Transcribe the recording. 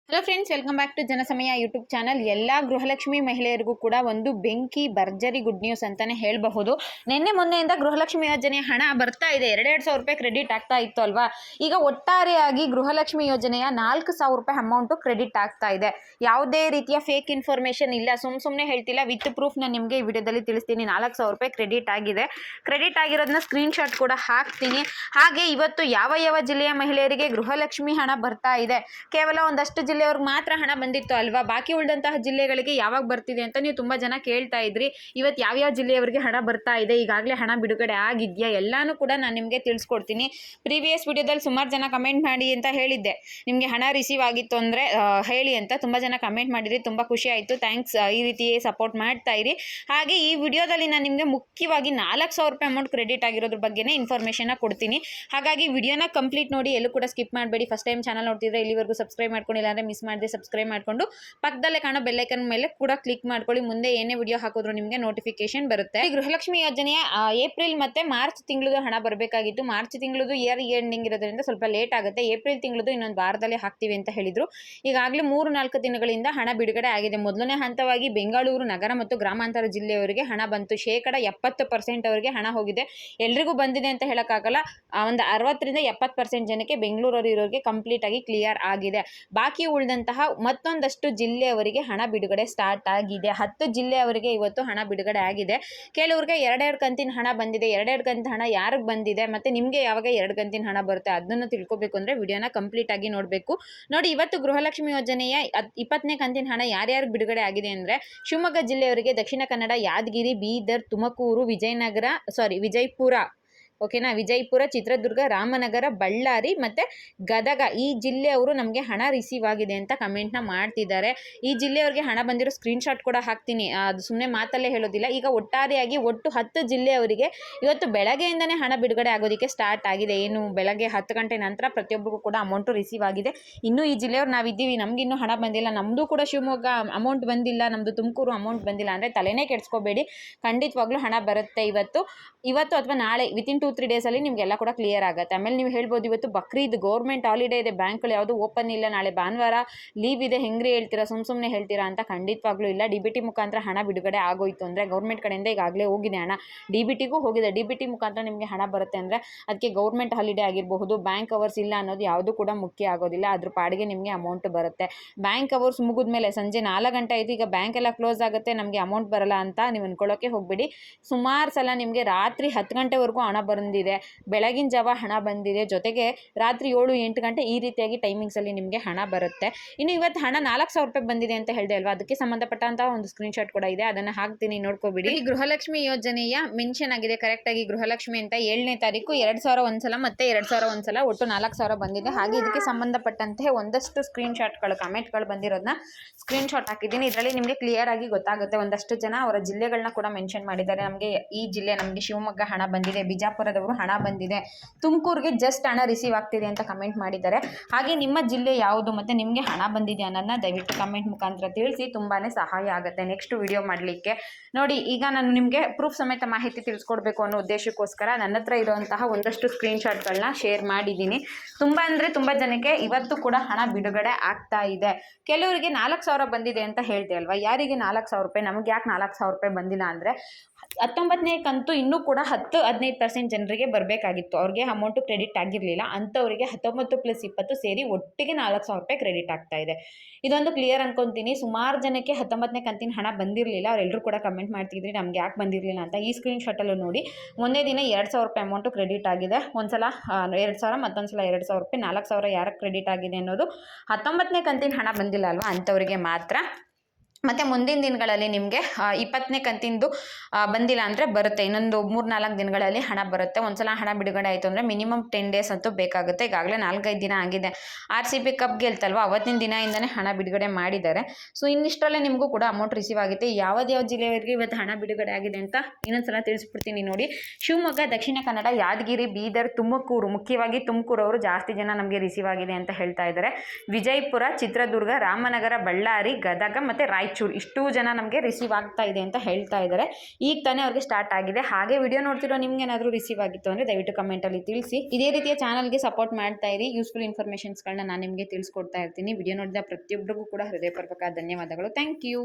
Hello friends, welcome back to Janasamaya YouTube channel. ಎಲ್ಲ ಗೃಹಲಕ್ಷ್ಮಿ ಮಹಿಳೆಯರಿಗೂ ಕೂಡ ಒಂದು ಬೆಂಕಿ ಭರ್ಜರಿ ಗುಡ್ ನ್ಯೂಸ್ ಅಂತಾನೆ ಹೇಳಬಹುದು. ನಿನ್ನೆ ಮೊನ್ನೆಯಿಂದ ಗೃಹಲಕ್ಷ್ಮಿ ಯೋಜನೆ ಹಣ ಬರ್ತಾ ಇದೆ. 2,000 ರೂಪಾಯಿ ಕ್ರೆಡಿಟ್ ಆಗ್ತಾ ಇತ್ತು ಅಲ್ವಾ. ಈಗ ಒಟ್ಟಾರೆಯಾಗಿ ಗೃಹಲಕ್ಷ್ಮಿ ಯೋಜನೆಯ 4,000 ರೂಪಾಯಿ ಅಮೌಂಟು ಕ್ರೆಡಿಟ್ ಆಗ್ತಾ ಇದೆ. ಯಾವುದೇ ರೀತಿಯ ಫೇಕ್ ಇನ್ಫಾರ್ಮೇಷನ್ ಇಲ್ಲ, ಸುಮ್ಮನೆ ಹೇಳ್ತಿಲ್ಲ. ವಿತ್ ಪ್ರೂಫ್ ನಾನು ನಿಮಗೆ ಈ ವಿಡಿಯೋದಲ್ಲಿ ತಿಳಿಸ್ತೀನಿ. 4,000 ರೂಪಾಯಿ ಕ್ರೆಡಿಟ್ ಆಗಿದೆ. ಕ್ರೆಡಿಟ್ ಆಗಿರೋದನ್ನ ಸ್ಕ್ರೀನ್ಶಾಟ್ ಕೂಡ ಹಾಕ್ತೀನಿ. ಹಾಗೆ ಇವತ್ತು ಯಾವ ಯಾವ ಜಿಲ್ಲೆಯ ಮಹಿಳೆಯರಿಗೆ ಗೃಹಲಕ್ಷ್ಮಿ ಹಣ ಬರ್ತಾ ಇದೆ, ಕೇವಲ ಒಂದಷ್ಟು ಜಿಲ್ಲೆಯವ್ರಿಗೆ ಮಾತ್ರ ಹಣ ಬಂದಿತ್ತು ಅಲ್ವಾ, ಬಾಕಿ ಉಳಿದಂತಹ ಜಿಲ್ಲೆಗಳಿಗೆ ಯಾವಾಗ ಬರ್ತಿದೆ ಅಂತ ನೀವು ತುಂಬ ಜನ ಕೇಳ್ತಾ ಇದ್ರಿ. ಇವತ್ತು ಯಾವ್ಯಾವ ಜಿಲ್ಲೆಯವರಿಗೆ ಹಣ ಬರ್ತಾ ಇದೆ, ಈಗಾಗಲೇ ಹಣ ಬಿಡುಗಡೆ ಆಗಿದೆಯಾ, ಎಲ್ಲಾನು ಕೂಡ ನಾನು ನಿಮಗೆ ತಿಳಿಸ್ಕೊಡ್ತೀನಿ. ಪ್ರೀವಿಯಸ್ ವಿಡಿಯೋದಲ್ಲಿ ಸುಮಾರು ಜನ ಕಮೆಂಟ್ ಮಾಡಿ ಅಂತ ಹೇಳಿದ್ದೆ, ನಿಮಗೆ ಹಣ ರಿಸೀವ್ ಆಗಿತ್ತು ಅಂದರೆ ಹೇಳಿ ಅಂತ. ತುಂಬ ಜನ ಕಮೆಂಟ್ ಮಾಡಿದ್ರಿ, ತುಂಬ ಖುಷಿ ಆಯಿತು. ಥ್ಯಾಂಕ್ಸ್. ಈ ರೀತಿ ಸಪೋರ್ಟ್ ಮಾಡ್ತಾ ಇರಿ. ಹಾಗೆ ಈ ವಿಡಿಯೋದಲ್ಲಿ ನಾನು ನಿಮಗೆ ಮುಖ್ಯವಾಗಿ 4,000 ರೂಪಾಯಿ ಅಮೌಂಟ್ ಕ್ರೆಡಿಟ್ ಆಗಿರೋದ್ರ ಬಗ್ಗೆನೇ ಇನ್ಫಾರ್ಮೇಷನ್ನ ಕೊಡ್ತೀನಿ. ಹಾಗಾಗಿ ವಿಡಿಯೋನ ಕಂಪ್ಲೀಟ್ ನೋಡಿ, ಎಲ್ಲೂ ಕೂಡ ಸ್ಕಿಪ್ ಮಾಡಬೇಡಿ. ಫಸ್ಟ್ ಟೈಮ್ ಚಾನಲ್ ನೋಡ್ತಿದ್ರೆ ಇಲ್ಲಿವರೆಗೂ ಸಬ್ಸ್ಕ್ರೈಬ್ ಮಾಡ್ಕೊಂಡಿಲ್ಲ ಅಂದರೆ ಮಿಸ್ ಮಾಡದೆ ಸಬ್ಸ್ಕ್ರೈಬ್ ಮಾಡಿಕೊಂಡು ಪಕ್ಕದಲ್ಲೇ ಕಾಣೋ ಬೆಲ್ಲೈಕನ್ ಮೇಲೆ ಕೂಡ ಕ್ಲಿಕ್ ಮಾಡ್ಕೊಳ್ಳಿ. ಮುಂದೆ ಏನೇ ವಿಡಿಯೋ ಹಾಕಿದ್ರು ನಿಮಗೆ ನೋಟಿಫಿಕೇಶನ್ ಬರುತ್ತೆ. ಈ ಗೃಹಲಕ್ಷ್ಮಿ ಯೋಜನೆಯ ಏಪ್ರಿಲ್ ಮತ್ತೆ ಮಾರ್ಚ್ ತಿಂಗಳದು ಹಣ ಬರಬೇಕಾಗಿತ್ತು. ಮಾರ್ಚ್ ತಿಂಗಳದು ಇಯರ್ ಎಂಡಿಂಗ್ ಇರೋದ್ರಿಂದ ಸ್ವಲ್ಪ ಲೇಟ್ ಆಗುತ್ತೆ. ಏಪ್ರಿಲ್ ತಿಂಗಳದು ಇನ್ನೊಂದು ವಾರದಲ್ಲಿ ಹಾಕ್ತೀವಿ ಅಂತ ಹೇಳಿದ್ರು. ಈಗಾಗಲೇ 3-4 ದಿನಗಳಿಂದ ಹಣ ಬಿಡುಗಡೆ ಆಗಿದೆ. ಮೊದಲನೇ ಹಂತವಾಗಿ ಬೆಂಗಳೂರು ನಗರ ಮತ್ತು ಗ್ರಾಮಾಂತರ ಜಿಲ್ಲೆಯವರಿಗೆ ಹಣ ಬಂತು. 70% ಅವರಿಗೆ ಹಣ ಹೋಗಿದೆ. ಎಲ್ರಿಗೂ ಬಂದಿದೆ ಅಂತ ಹೇಳೋಕ್ಕಾಗಲ್ಲ. ಒಂದು 60-70% ಜನಕ್ಕೆ ಬೆಂಗಳೂರಲ್ಲಿ ಇರೋರಿಗೆ ಕಂಪ್ಲೀಟ್ ಆಗಿ ಕ್ಲಿಯರ್ ಆಗಿದೆ. ಬಾಕಿ ಉಳಿದಂತಹ ಮತ್ತೊಂದಷ್ಟು ಜಿಲ್ಲೆಯವರಿಗೆ ಹಣ ಬಿಡುಗಡೆ ಸ್ಟಾರ್ಟ್ ಆಗಿದೆ. 10 ಜಿಲ್ಲೆಯವರಿಗೆ ಇವತ್ತು ಹಣ ಬಿಡುಗಡೆ ಆಗಿದೆ. ಕೆಲವ್ರಿಗೆ 2 ಕಂತಿನ ಹಣ ಬಂದಿದೆ. 2 ಕಂತಿನ ಹಣ ಯಾರಿಗೆ ಬಂದಿದೆ ಮತ್ತು ನಿಮಗೆ ಯಾವಾಗ 2 ಕಂತಿನ ಹಣ ಬರುತ್ತೆ ಅದನ್ನು ತಿಳ್ಕೊಬೇಕು ಅಂದರೆ ವಿಡಿಯೋನ ಕಂಪ್ಲೀಟ್ ಆಗಿ ನೋಡಬೇಕು. ನೋಡಿ, ಇವತ್ತು ಗೃಹಲಕ್ಷ್ಮಿ ಯೋಜನೆಯ 20ನೇ ಕಂತಿನ ಹಣ ಯಾರ್ಯಾರಿಗೆ ಬಿಡುಗಡೆ ಆಗಿದೆ ಅಂದರೆ, ಶಿವಮೊಗ್ಗ ಜಿಲ್ಲೆಯವರಿಗೆ, ದಕ್ಷಿಣ ಕನ್ನಡ, ಯಾದಗಿರಿ, ಬೀದರ್, ತುಮಕೂರು, ವಿಜಯಪುರ, ಓಕೆನಾ, ವಿಜಯಪುರ, ಚಿತ್ರದುರ್ಗ, ರಾಮನಗರ, ಬಳ್ಳಾರಿ ಮತ್ತು ಗದಗ ಈ ಜಿಲ್ಲೆಯವರು ನಮಗೆ ಹಣ ರಿಸೀವ್ ಆಗಿದೆ ಅಂತ ಕಮೆಂಟ್ನ ಮಾಡ್ತಿದ್ದಾರೆ. ಈ ಜಿಲ್ಲೆಯವ್ರಿಗೆ ಹಣ ಬಂದಿರೋ ಸ್ಕ್ರೀನ್ಶಾಟ್ ಕೂಡ ಹಾಕ್ತೀನಿ, ಅದು ಸುಮ್ಮನೆ ಮಾತಲ್ಲೇ ಹೇಳೋದಿಲ್ಲ. ಈಗ ಒಟ್ಟಾರೆಯಾಗಿ ಒಟ್ಟು 10 ಜಿಲ್ಲೆಯವರಿಗೆ ಇವತ್ತು ಬೆಳಗ್ಗೆಯಿಂದನೇ ಹಣ ಬಿಡುಗಡೆ ಆಗೋದಕ್ಕೆ ಸ್ಟಾರ್ಟ್ ಆಗಿದೆ. ಏನು ಬೆಳಗ್ಗೆ 10 ಗಂಟೆ ನಂತರ ಪ್ರತಿಯೊಬ್ಬರಿಗೂ ಕೂಡ ಅಮೌಂಟು ರಿಸೀವ್ ಆಗಿದೆ. ಇನ್ನೂ ಈ ಜಿಲ್ಲೆಯವ್ರು ನಾವಿದ್ದೀವಿ, ನಮಗಿನ್ನೂ ಹಣ ಬಂದಿಲ್ಲ, ನಮ್ಮದು ಕೂಡ ಶಿವಮೊಗ್ಗ ಅಮೌಂಟ್ ಬಂದಿಲ್ಲ, ನಮ್ಮದು ತುಮಕೂರು ಅಮೌಂಟ್ ಬಂದಿಲ್ಲ ಅಂದರೆ ತಲೆನೇ ಕೆಡಿಸ್ಕೋಬೇಡಿ. ಖಂಡಿತವಾಗ್ಲೂ ಹಣ ಬರುತ್ತೆ. ಇವತ್ತು ಅಥವಾ ನಾಳೆ ವಿತಿನ್ 2-3 ಡೇಸಲ್ಲಿ ನಿಮಗೆಲ್ಲ ಕೂಡ ಕ್ಲಿಯರ್ ಆಗುತ್ತೆ. ಆಮೇಲೆ ನೀವು ಹೇಳ್ಬೋದು, ಇವತ್ತು ಬಕ್ರೀದ್, ಗೌರ್ಮೆಂಟ್ ಹಾಲಿಡೇ ಇದೆ, ಬ್ಯಾಂಕ್ಗಳು ಯಾವುದು ಓಪನ್ ಇಲ್ಲ, ನಾಳೆ ಭಾನುವಾರ ಲೀವ್ ಇದೆ, ಹೆಂಗ್ರಿ ಹೇಳ್ತೀರಾ, ಸುಮ್ಮನೆ ಹೇಳ್ತೀರಾ ಅಂತ. ಖಂಡಿತವಾಗ್ಲೂ ಇಲ್ಲ. DBT ಮುಖಾಂತರ ಹಣ ಬಿಡುಗಡೆ ಆಗೋಯ್ತು ಅಂದರೆ ಗೌರ್ಮೆಂಟ್ ಕಡೆಯಿಂದ ಈಗಾಗಲೇ ಹೋಗಿದೆ ಹಣ, DBTಗೂ ಹೋಗಿದೆ. DBT ಮುಖಾಂತರ ನಿಮಗೆ ಹಣ ಬರುತ್ತೆ ಅಂದರೆ ಅದಕ್ಕೆ ಗೌರ್ಮೆಂಟ್ ಹಾಲಿಡೇ ಆಗಿರಬಹುದು, ಬ್ಯಾಂಕ್ ಅವರ್ಸ್ ಇಲ್ಲ ಅನ್ನೋದು ಯಾವುದು ಕೂಡ ಮುಖ್ಯ ಆಗೋದಿಲ್ಲ. ಅದ್ರ ಪಾಡಿಗೆ ನಿಮಗೆ ಅಮೌಂಟ್ ಬರುತ್ತೆ. ಬ್ಯಾಂಕ್ ಅವರ್ಸ್ ಮುಗಿದ ಮೇಲೆ ಸಂಜೆ 4 ಗಂಟೆ ಆಯಿತು, ಈಗ ಬ್ಯಾಂಕ್ ಎಲ್ಲ ಕ್ಲೋಸ್ ಆಗುತ್ತೆ, ನಮಗೆ ಅಮೌಂಟ್ ಬರಲ್ಲ ಅಂತ ನೀವು ಅನ್ಕೊಳ್ಳೋಕ್ಕೆ ಹೋಗಬೇಡಿ. ಸುಮಾರು ಸಲ ನಿಮಗೆ ರಾತ್ರಿ 10 ಗಂಟೆವರೆಗೂ ಹಣ ಬಂದಿದೆ, ಬೆಳಗಿನ ಜಾವ ಹಣ ಬಂದಿದೆ, ಜೊತೆಗೆ ರಾತ್ರಿ 7-8 ಗಂಟೆ ಈ ರೀತಿಯಾಗಿ ಟೈಮಿಂಗ್ಸಲ್ಲಿ ನಿಮಗೆ ಹಣ ಬರುತ್ತೆ. ಇನ್ನು ಇವತ್ತು ಹಣ 4,000 ರೂಪಾಯಿ ಬಂದಿದೆ ಅಂತ ಹೇಳಿದೆ ಅಲ್ವಾ, ಅದಕ್ಕೆ ಸಂಬಂಧಪಟ್ಟಂತಹ ಒಂದು ಸ್ಕ್ರೀನ್ಶಾಟ್ ಕೂಡ ಇದೆ, ಅದನ್ನು ಹಾಕ್ತೀನಿ, ನೋಡ್ಕೋಬಿಡಿ. ಈ ಗೃಹಲಕ್ಷ್ಮಿ ಯೋಜನೆಯ ಮೆನ್ಷನ್ ಆಗಿದೆ ಕರೆಕ್ಟಾಗಿ ಗೃಹಲಕ್ಷ್ಮಿ ಅಂತ. 7ನೇ ತಾರೀಕು 2,000 ಒಂದ್ಸಲ ಮತ್ತೆ 2,000 ಒಂದ್ಸಲ, ಒಟ್ಟು 4,000 ಬಂದಿದೆ. ಹಾಗೆ ಇದಕ್ಕೆ ಸಂಬಂಧಪಟ್ಟಂತೆ ಒಂದಷ್ಟು ಸ್ಕ್ರೀನ್ಶಾಟ್ಗಳು, ಕಮೆಂಟ್ಗಳು ಬಂದಿರೋದನ್ನ ಸ್ಕ್ರೀನ್ಶಾಟ್ ಹಾಕಿದ್ದೀನಿ. ಇದರಲ್ಲಿ ನಿಮಗೆ ಕ್ಲಿಯರ್ ಆಗಿ ಗೊತ್ತಾಗುತ್ತೆ. ಒಂದಷ್ಟು ಜನ ಅವರ ಜಿಲ್ಲೆಗಳನ್ನ ಕೂಡ ಮೆನ್ಷನ್ ಮಾಡಿದ್ದಾರೆ. ನಮಗೆ ಈ ಜಿಲ್ಲೆ, ನಮಗೆ ಶಿವಮೊಗ್ಗ ಹಣ ಬಂದಿದೆ, ಬಿಜಾಪುರದವರು ಹಣ ಬಂದಿದೆ, ತುಮಕೂರಿಗೆ ಜಸ್ಟ್ ಹಣ ರಿಸೀವ್ ಆಗ್ತಿದೆ ಅಂತ ಕಮೆಂಟ್ ಮಾಡಿದ್ದಾರೆ. ಹಾಗೆ ನಿಮ್ಮ ಜಿಲ್ಲೆ ಯಾವುದು ಮತ್ತು ನಿಮಗೆ ಹಣ ಬಂದಿದೆ ಅನ್ನೋದನ್ನ ದಯವಿಟ್ಟು ಕಮೆಂಟ್ ಮುಖಾಂತರ ತಿಳಿಸಿ, ತುಂಬಾ ಸಹಾಯ ಆಗುತ್ತೆ ನೆಕ್ಸ್ಟ್ ವಿಡಿಯೋ ಮಾಡಲಿಕ್ಕೆ. ನೋಡಿ, ಈಗ ನಾನು ನಿಮಗೆ ಪ್ರೂಫ್ ಸಮೇತ ಮಾಹಿತಿ ತಿಳಿಸ್ಕೊಡ್ಬೇಕು ಅನ್ನೋ ಉದ್ದೇಶಕ್ಕೋಸ್ಕರ ನನ್ನ ಹತ್ರ ಇರುವಂತಹ ಒಂದಷ್ಟು ಸ್ಕ್ರೀನ್ಶಾಟ್ಗಳನ್ನ ಶೇರ್ ಮಾಡಿದ್ದೀನಿ. ತುಂಬ ಜನಕ್ಕೆ ಇವತ್ತು ಕೂಡ ಹಣ ಬಿಡುಗಡೆ ಆಗ್ತಾ ಇದೆ. ಕೆಲವರಿಗೆ 4,000 ಬಂದಿದೆ ಅಂತ ಹೇಳ್ದೆ ಅಲ್ವಾ, ಯಾರಿಗೆ 4,000 ರೂಪಾಯಿ, ನಮಗೆ ಯಾಕೆ 4,000 ರೂಪಾಯಿ ಬಂದಿಲ್ಲ ಅಂದರೆ 19ನೇ ಕಂತು ಇನ್ನೂ ಕೂಡ 10-15% ಜನರಿಗೆ ಬರಬೇಕಾಗಿತ್ತು. ಅವ್ರಿಗೆ ಅಮೌಂಟು ಕ್ರೆಡಿಟ್ ಆಗಿರಲಿಲ್ಲ. ಅಂಥವರಿಗೆ 19+20 ಸೇರಿ ಒಟ್ಟಿಗೆ 4,000 ರೂಪಾಯಿ ಕ್ರೆಡಿಟ್ ಆಗ್ತಾ ಇದೆ. ಇದೊಂದು ಕ್ಲಿಯರ್ ಅನ್ಕೊತೀನಿ. ಸುಮಾರು ಜನಕ್ಕೆ 19ನೇ ಕಂತಿನ ಹಣ ಬಂದಿರಲಿಲ್ಲ. ಅವರೆಲ್ಲರೂ ಕೂಡ ಕಮೆಂಟ್ ಮಾಡ್ತಿದ್ರಿ ನಮ್ಗೆ ಯಾಕೆ ಬಂದಿರಲಿಲ್ಲ ಅಂತ. ಈ ಸ್ಕ್ರೀನ್ಶಾಟಲ್ಲೂ ನೋಡಿ, ಒಂದೇ ದಿನ 2,000 ರೂಪಾಯಿ ಅಮೌಂಟು ಕ್ರೆಡಿಟ್ ಆಗಿದೆ. ಒಂದ್ಸಲ 2,000, ಮತ್ತೊಂದು ಸಲ 2,000 ರೂಪಾಯಿ. 4,000 ಯಾರಿಗೆ ಕ್ರೆಡಿಟ್ ಆಗಿದೆ ಅನ್ನೋದು 19ನೇ ಕಂತಿನ ಹಣ ಬಂದಿಲ್ಲ ಅಲ್ವಾ, ಅಂಥವರಿಗೆ ಮಾತ್ರ. ಮತ್ತು ಮುಂದಿನ ದಿನಗಳಲ್ಲಿ ನಿಮಗೆ 20ನೇ ಕಂತಿಂದು ಬಂದಿಲ್ಲ ಅಂದರೆ ಬರುತ್ತೆ. ಇನ್ನೊಂದು 3-4 ದಿನಗಳಲ್ಲಿ ಹಣ ಬರುತ್ತೆ. ಒಂದ್ಸಲ ಹಣ ಬಿಡುಗಡೆ ಆಯಿತು ಅಂದರೆ ಮಿನಿಮಮ್ 10 ಡೇಸ್ ಅಂತೂ ಬೇಕಾಗುತ್ತೆ. ಈಗಾಗಲೇ 4-5 ದಿನ ಆಗಿದೆ. RCB ಕಪ್ ಗೆಲ್ತಲ್ವ, ಅವತ್ತಿನ ದಿನದಿಂದನೇ ಹಣ ಬಿಡುಗಡೆ ಮಾಡಿದ್ದಾರೆ. ಸೊ ಇನ್ನಿಷ್ಟರಲ್ಲೇ ನಿಮಗೂ ಕೂಡ ಅಮೌಂಟ್ ರಿಸೀವ್ ಆಗುತ್ತೆ. ಯಾವ ಜಿಲ್ಲೆಯವರಿಗೆ ಇವತ್ತು ಹಣ ಬಿಡುಗಡೆ ಆಗಿದೆ ಅಂತ ಇನ್ನೊಂದ್ಸಲ ತಿಳಿಸ್ಬಿಡ್ತೀನಿ ನೋಡಿ. ಶಿವಮೊಗ್ಗ, ದಕ್ಷಿಣ ಕನ್ನಡ, ಯಾದಗಿರಿ, ಬೀದರ್, ತುಮಕೂರು, ಮುಖ್ಯವಾಗಿ ತುಮಕೂರು ಅವರು ಜಾಸ್ತಿ ಜನ ನಮಗೆ ರಿಸೀವ್ ಆಗಿದೆ ಅಂತ ಹೇಳ್ತಾ ಇದ್ದಾರೆ. ವಿಜಯಪುರ, ಚಿತ್ರದುರ್ಗ, ರಾಮನಗರ, ಬಳ್ಳಾರಿ, ಗದಗ ಮತ್ತು ರಾಯಚೂರು ಚೂರು ಇಷ್ಟು ಜನ ನಮಗೆ ರಿಸೀವ್ ಆಗ್ತಾ ಇದೆ ಅಂತ ಹೇಳ್ತಾ ಇದ್ದಾರೆ. ಈಗ ತಾನೇ ಅವ್ರಿಗೆ ಸ್ಟಾರ್ಟ್ ಆಗಿದೆ. ಹಾಗೆ ವಿಡಿಯೋ ನೋಡ್ತಿರೋ ನಿಮ್ಗೆ ಏನಾದರೂ ರಿಸೀವ್ ಆಗಿತ್ತು ಅಂದರೆ ದಯವಿಟ್ಟು ಕಮೆಂಟಲ್ಲಿ ತಿಳಿಸಿ. ಇದೇ ರೀತಿಯ ಚಾನಲ್ಗೆ ಸಪೋರ್ಟ್ ಮಾಡ್ತಾ ಇರಿ. ಯೂಸ್ಫುಲ್ ಇನ್ಫಾರ್ಮೇಷನ್ಸ್ಗಳನ್ನ ನಾನು ನಿಮಗೆ ತಿಳಿಸ್ಕೊಡ್ತಾ ಇರ್ತೀನಿ. ವಿಡಿಯೋ ನೋಡಿದ ಪ್ರತಿಯೊಬ್ಬರಿಗೂ ಕೂಡ ಹೃದಯಪೂರ್ವಕ ಧನ್ಯವಾದಗಳು. Thank you.